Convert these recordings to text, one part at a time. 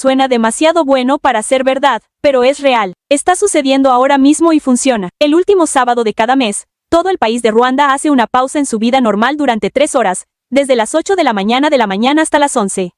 suena demasiado bueno para ser verdad, pero es real. Está sucediendo ahora mismo y funciona. El último sábado de cada mes, todo el país de Ruanda hace una pausa en su vida normal durante 3 horas, desde las 8 de la mañana hasta las 11.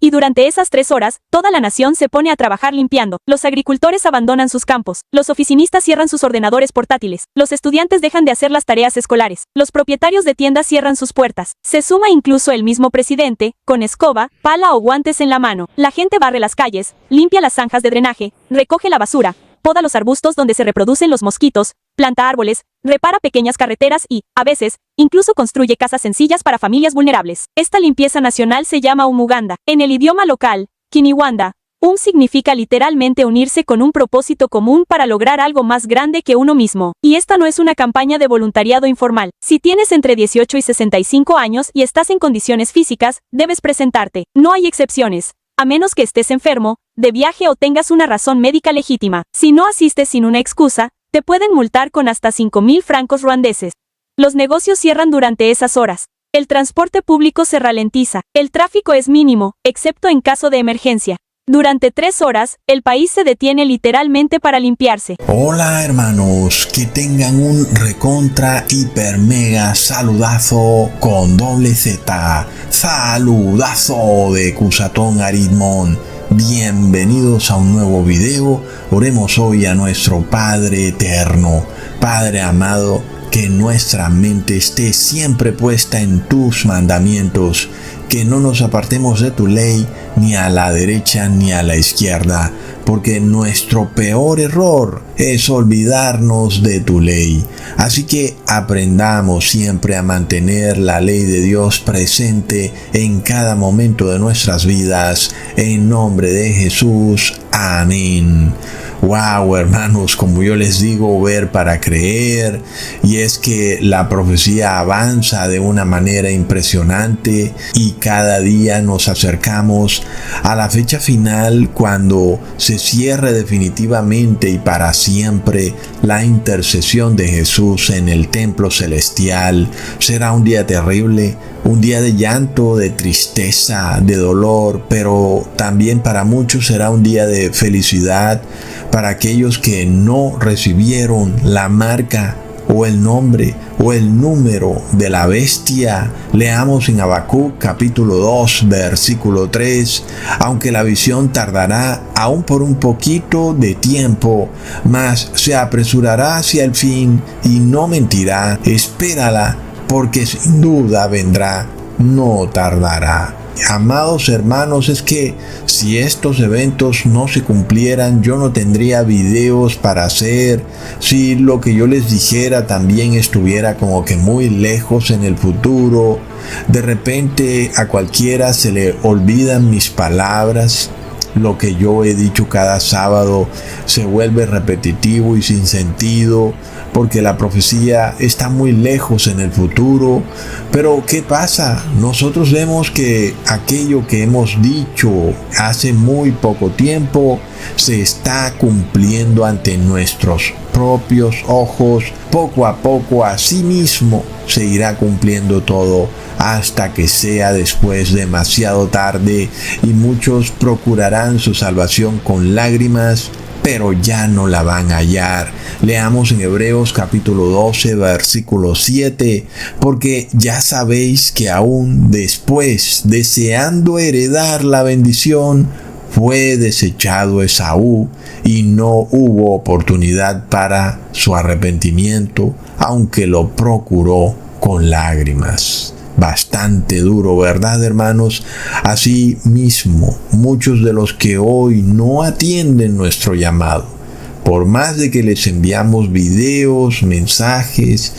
Y durante esas 3 horas, toda la nación se pone a trabajar limpiando. Los agricultores abandonan sus campos. Los oficinistas cierran sus ordenadores portátiles. Los estudiantes dejan de hacer las tareas escolares. Los propietarios de tiendas cierran sus puertas. Se suma incluso el mismo presidente, con escoba, pala o guantes en la mano. La gente barre las calles, limpia las zanjas de drenaje, recoge la basura, poda los arbustos donde se reproducen los mosquitos, planta árboles, repara pequeñas carreteras y, a veces, incluso construye casas sencillas para familias vulnerables. Esta limpieza nacional se llama umuganda. En el idioma local, Kinyarwanda, significa literalmente unirse con un propósito común para lograr algo más grande que uno mismo. Y esta no es una campaña de voluntariado informal. Si tienes entre 18 y 65 años y estás en condiciones físicas, debes presentarte. No hay excepciones. A menos que estés enfermo, de viaje o tengas una razón médica legítima. Si no asistes sin una excusa, te pueden multar con hasta 5.000 francos ruandeses. Los negocios cierran durante esas horas. El transporte público se ralentiza. El tráfico es mínimo, excepto en caso de emergencia. Durante 3 horas, el país se detiene literalmente para limpiarse. Hola hermanos, que tengan un recontra hiper mega saludazo con doble Z. Saludazo de Cusatón Aritmón. Bienvenidos a un nuevo video. Oremos hoy a nuestro Padre Eterno. Padre amado, que nuestra mente esté siempre puesta en tus mandamientos, que no nos apartemos de tu ley ni a la derecha ni a la izquierda, porque nuestro peor error es olvidarnos de tu ley. Así que aprendamos siempre a mantener la ley de Dios presente en cada momento de nuestras vidas. En nombre de Jesús. Amén. Wow, hermanos, como yo les digo, ver para creer, y es que la profecía avanza de una manera impresionante y cada día nos acercamos a la fecha final cuando se cierre definitivamente y para siempre la intercesión de Jesús en el templo celestial. Será un día terrible, un día de llanto, de tristeza, de dolor, pero también para muchos será un día de felicidad para aquellos que no recibieron la marca o el nombre o el número de la bestia. Leamos en Habacuc capítulo 2 versículo 3. Aunque la visión tardará aún por un poquito de tiempo, mas se apresurará hacia el fin y no mentirá. Espérala, porque sin duda vendrá, no tardará. Amados hermanos, es que si estos eventos no se cumplieran, yo no tendría videos para hacer. Si lo que yo les dijera también estuviera como que muy lejos en el futuro, de repente a cualquiera se le olvidan mis palabras. Lo que yo he dicho cada sábado se vuelve repetitivo y sin sentido, porque la profecía está muy lejos en el futuro. Pero ¿qué pasa? Nosotros vemos que aquello que hemos dicho hace muy poco tiempo se está cumpliendo ante nuestros propios ojos. Poco a poco, así mismo, se irá cumpliendo todo hasta que sea después demasiado tarde y muchos procurarán su salvación con lágrimas, pero ya no la van a hallar. Leamos en Hebreos capítulo 12 versículo 7, porque ya sabéis que aún después, deseando heredar la bendición, fue desechado Esaú y no hubo oportunidad para su arrepentimiento, aunque lo procuró con lágrimas. Bastante duro, ¿verdad, hermanos? Así mismo, muchos de los que hoy no atienden nuestro llamado, por más de que les enviamos videos, mensajes,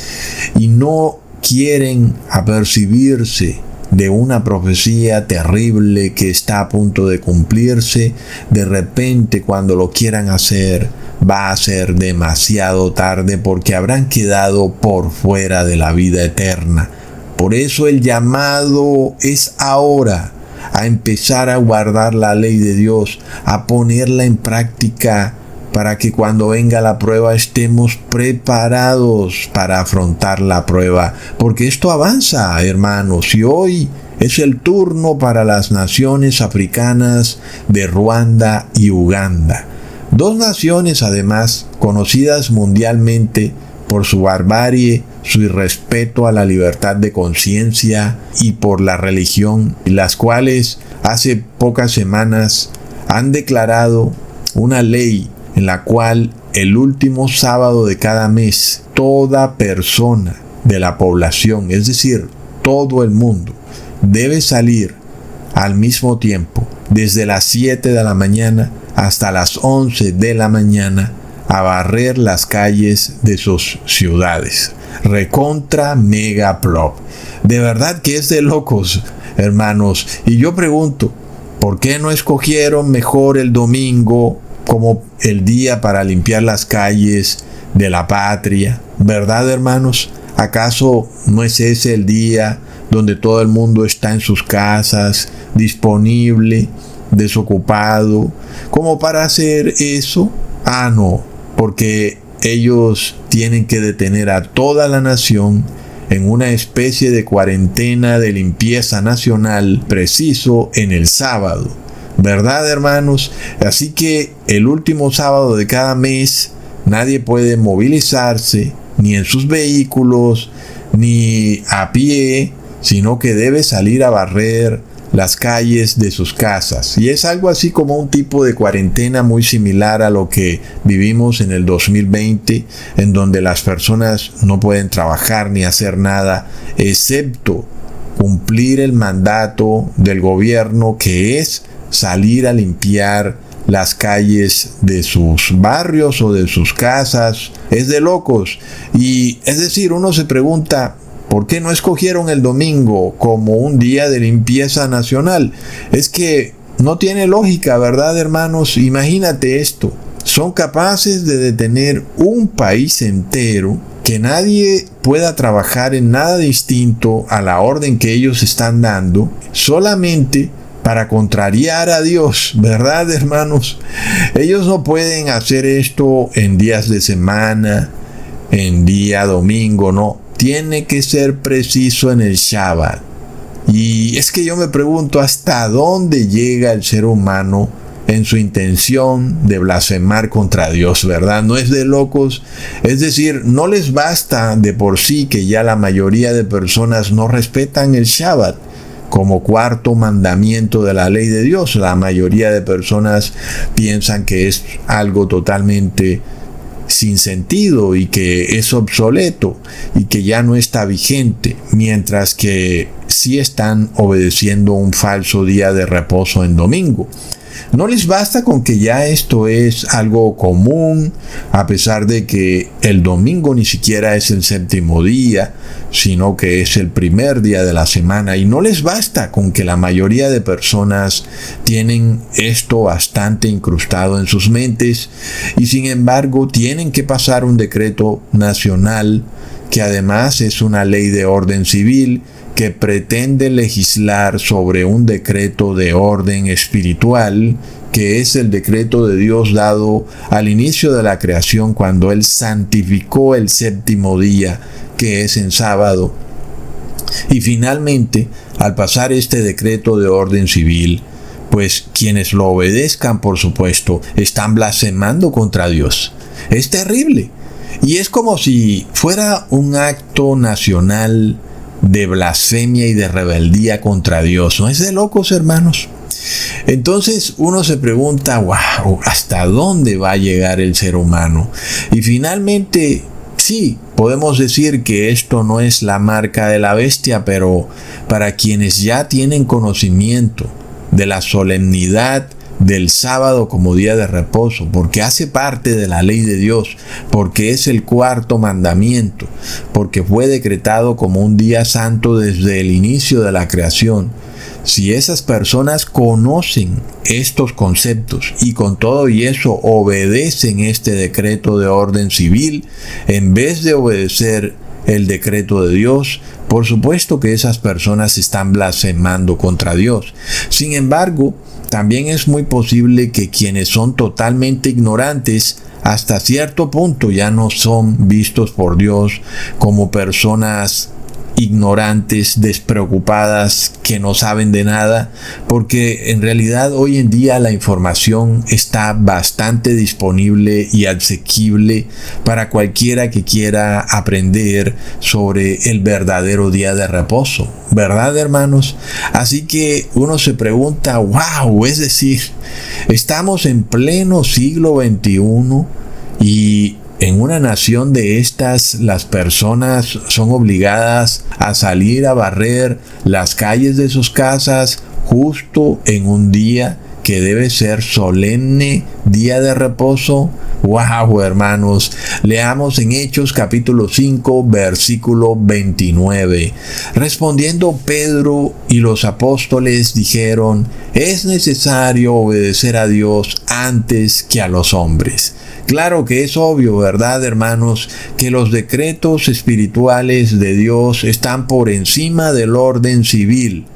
y no quieren apercibirse de una profecía terrible que está a punto de cumplirse, de repente cuando lo quieran hacer, va a ser demasiado tarde porque habrán quedado por fuera de la vida eterna. Por eso el llamado es ahora, a empezar a guardar la ley de Dios, a ponerla en práctica para que cuando venga la prueba estemos preparados para afrontar la prueba, porque esto avanza, hermanos, y hoy es el turno para las naciones africanas de Ruanda y Uganda. Dos naciones, además, conocidas mundialmente por su barbarie, su irrespeto a la libertad de conciencia y por la religión, las cuales hace pocas semanas han declarado una ley en la cual el último sábado de cada mes, toda persona de la población, es decir, todo el mundo, debe salir al mismo tiempo, desde las 7 de la mañana hasta las 11 de la mañana, a barrer las calles de sus ciudades. Recontra mega plop. De verdad que es de locos, hermanos. Y yo pregunto, ¿por qué no escogieron mejor el domingo como el día para limpiar las calles de la patria? ¿Verdad, hermanos? ¿Acaso no es ese el día donde todo el mundo está en sus casas, disponible, desocupado, como para hacer eso? Ah, no, porque ellos tienen que detener a toda la nación en una especie de cuarentena de limpieza nacional preciso en el sábado. ¿Verdad, hermanos? Así que el último sábado de cada mes nadie puede movilizarse, ni en sus vehículos, ni a pie, sino que debe salir a barrer las calles de sus casas. Y es algo así como un tipo de cuarentena muy similar a lo que vivimos en el 2020, en donde las personas no pueden trabajar ni hacer nada, excepto cumplir el mandato del gobierno, que es salir a limpiar las calles de sus barrios o de sus casas. Es de locos. Y es decir, uno se pregunta, ¿por qué no escogieron el domingo como un día de limpieza nacional? Es que no tiene lógica, ¿verdad, hermanos? Imagínate esto. Son capaces de detener un país entero, que nadie pueda trabajar en nada distinto a la orden que ellos están dando, solamente para contrariar a Dios, ¿verdad, hermanos? Ellos no pueden hacer esto en días de semana, en día domingo, no. Tiene que ser preciso en el Shabbat. Y es que yo me pregunto, ¿hasta dónde llega el ser humano en su intención de blasfemar contra Dios, verdad? ¿No es de locos? Es decir, no les basta de por sí que ya la mayoría de personas no respetan el Shabbat como cuarto mandamiento de la ley de Dios. La mayoría de personas piensan que es algo totalmente sin sentido y que es obsoleto y que ya no está vigente, mientras que sí están obedeciendo un falso día de reposo en domingo. No les basta con que ya esto es algo común, a pesar de que el domingo ni siquiera es el séptimo día, sino que es el primer día de la semana. Y no les basta con que la mayoría de personas tienen esto bastante incrustado en sus mentes, y sin embargo tienen que pasar un decreto nacional, que además es una ley de orden civil, que pretende legislar sobre un decreto de orden espiritual, que es el decreto de Dios dado al inicio de la creación, cuando Él santificó el séptimo día, que es en sábado. Y finalmente, al pasar este decreto de orden civil, pues quienes lo obedezcan, por supuesto, están blasfemando contra Dios. Es terrible. Y es como si fuera un acto nacional de blasfemia y de rebeldía contra Dios. ¿No es de locos, hermanos? Entonces uno se pregunta, wow, ¿hasta dónde va a llegar el ser humano? Y finalmente, sí, podemos decir que esto no es la marca de la bestia, pero para quienes ya tienen conocimiento de la solemnidad del sábado como día de reposo, porque hace parte de la ley de Dios, porque es el cuarto mandamiento, porque fue decretado como un día santo desde el inicio de la creación. Si esas personas conocen estos conceptos y con todo y eso obedecen este decreto de orden civil, en vez de obedecer el decreto de Dios, Por supuesto que esas personas están blasfemando contra Dios. Sin embargo, también es muy posible que quienes son totalmente ignorantes hasta cierto punto ya no son vistos por Dios como personas ignorantes, despreocupadas, que no saben de nada, porque en realidad hoy en día la información está bastante disponible y asequible para cualquiera que quiera aprender sobre el verdadero día de reposo, ¿verdad, hermanos? Así que uno se pregunta, wow, es decir, estamos en pleno siglo XXI y en una nación de estas, las personas son obligadas a salir a barrer las calles de sus casas justo en un día que debe ser solemne, día de reposo. ¡Wow, hermanos! Leamos en Hechos capítulo 5, versículo 29. Respondiendo Pedro y los apóstoles dijeron, es necesario obedecer a Dios antes que a los hombres. Claro que es obvio, ¿verdad, hermanos?, que los decretos espirituales de Dios están por encima del orden civil.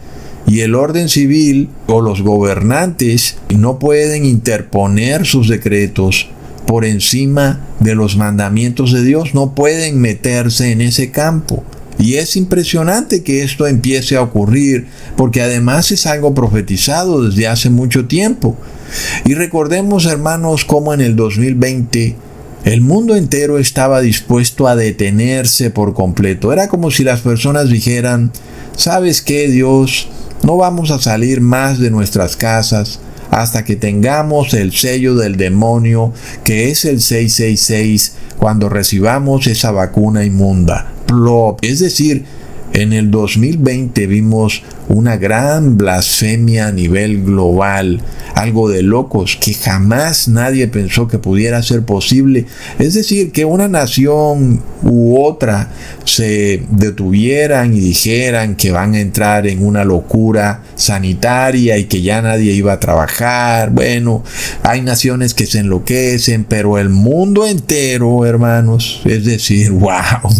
Y el orden civil o los gobernantes no pueden interponer sus decretos por encima de los mandamientos de Dios, no pueden meterse en ese campo. Y es impresionante que esto empiece a ocurrir, porque además es algo profetizado desde hace mucho tiempo. Y recordemos, hermanos, cómo en el 2020 el mundo entero estaba dispuesto a detenerse por completo. Era como si las personas dijeran, ¿sabes qué, Dios? No vamos a salir más de nuestras casas hasta que tengamos el sello del demonio, que es el 666, cuando recibamos esa vacuna inmunda. Plop. Es decir, en el 2020 vimos una gran blasfemia a nivel global, algo de locos que jamás nadie pensó que pudiera ser posible. Es decir, que una nación u otra se detuvieran y dijeran que van a entrar en una locura sanitaria y que ya nadie iba a trabajar. Bueno, hay naciones que se enloquecen, pero el mundo entero, hermanos, es decir, wow,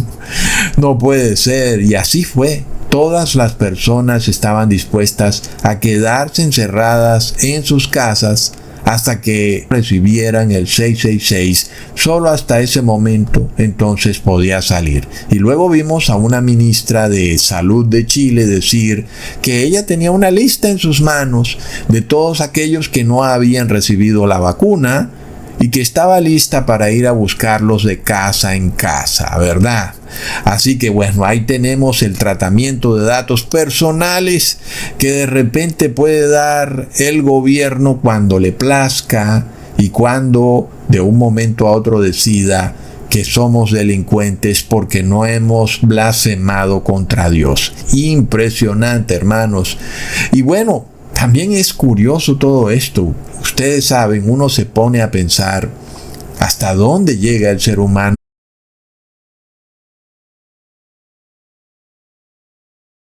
no puede ser. Y así fue. Todas las personas estaban dispuestas a quedarse encerradas en sus casas hasta que recibieran el 666. Solo hasta ese momento entonces podía salir. Y luego vimos a una ministra de Salud de Chile decir que ella tenía una lista en sus manos de todos aquellos que no habían recibido la vacuna y que estaba lista para ir a buscarlos de casa en casa, ¿verdad? Así que bueno, ahí tenemos el tratamiento de datos personales que de repente puede dar el gobierno cuando le plazca y cuando de un momento a otro decida que somos delincuentes porque no hemos blasfemado contra Dios. Impresionante, hermanos. Y bueno, también es curioso todo esto. Ustedes saben, uno se pone a pensar hasta dónde llega el ser humano